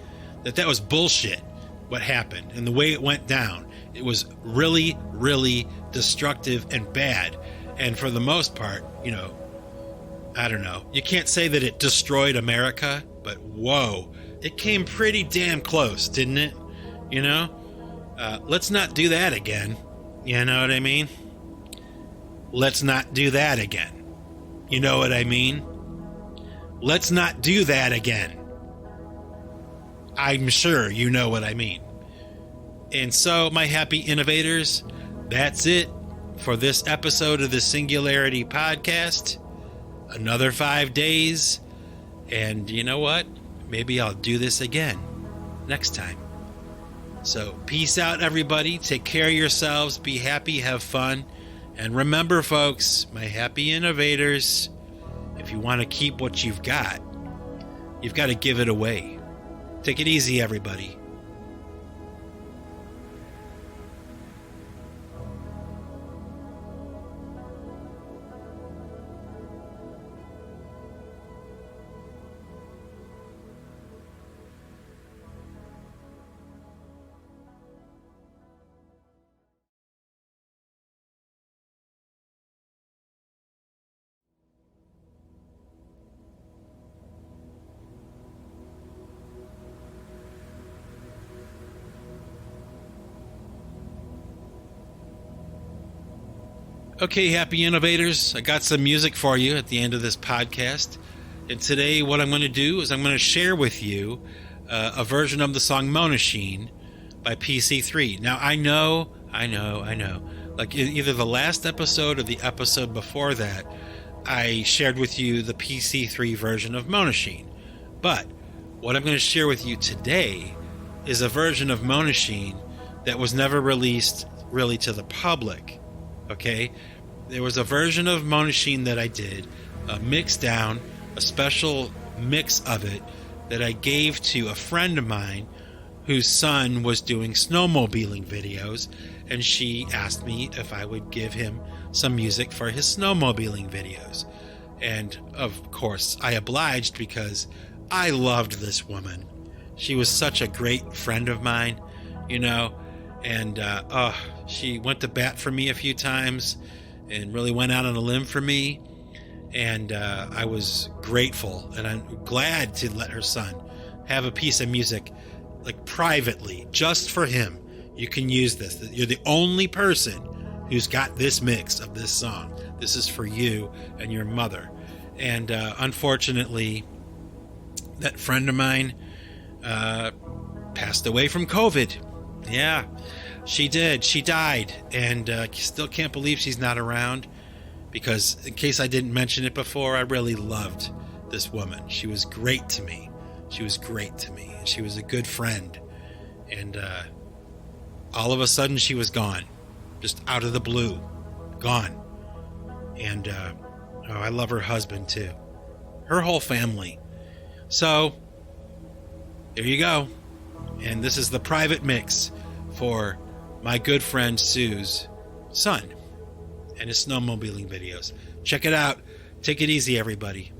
that was bullshit, what happened and the way it went down. It was really, really destructive and bad. And for the most part, you know, I don't know. You can't say that it destroyed America, but whoa, it came pretty damn close, didn't it? You know? Let's not do that again. You know what I mean? Let's not do that again. You know what I mean? Let's not do that again. I'm sure you know what I mean. And so, my happy innovators, that's it for this episode of the Singularity Podcast. Another 5 days. And you know what? Maybe I'll do this again next time. So, peace out, everybody. Take care of yourselves. Be happy. Have fun. And remember, folks, my happy innovators, if If you want to keep what you've got to give it away. Take it easy, everybody. Okay, happy innovators, I got some music for you at the end of this podcast. And today what I'm going to do is I'm going to share with you a version of the song Monachine by PC3. Now, I know, like either the last episode or the episode before that, I shared with you the PC3 version of Monachine. But what I'm going to share with you today is a version of Monachine that was never released really to the public. Okay, there was a version of Monachine that I did, mixed down, a special mix of it that I gave to a friend of mine whose son was doing snowmobiling videos, and she asked me if I would give him some music for his snowmobiling videos. And of course, I obliged because I loved this woman. She was such a great friend of mine, you know, and she went to bat for me a few times and really went out on a limb for me. And I was grateful, and I'm glad to let her son have a piece of music, like privately, just for him. You can use this. You're the only person who's got this mix of this song. This is for you and your mother. And unfortunately, that friend of mine passed away from COVID. Yeah, she did. She died, and still can't believe she's not around, because in case I didn't mention it before, I really loved this woman. She was great to me. She was a good friend. And all of a sudden she was gone, just out of the blue, gone. And I love her husband too, her whole family. So there you go. And this is the private mix for my good friend Sue's son and his snowmobiling videos. Check it out. Take it easy, everybody.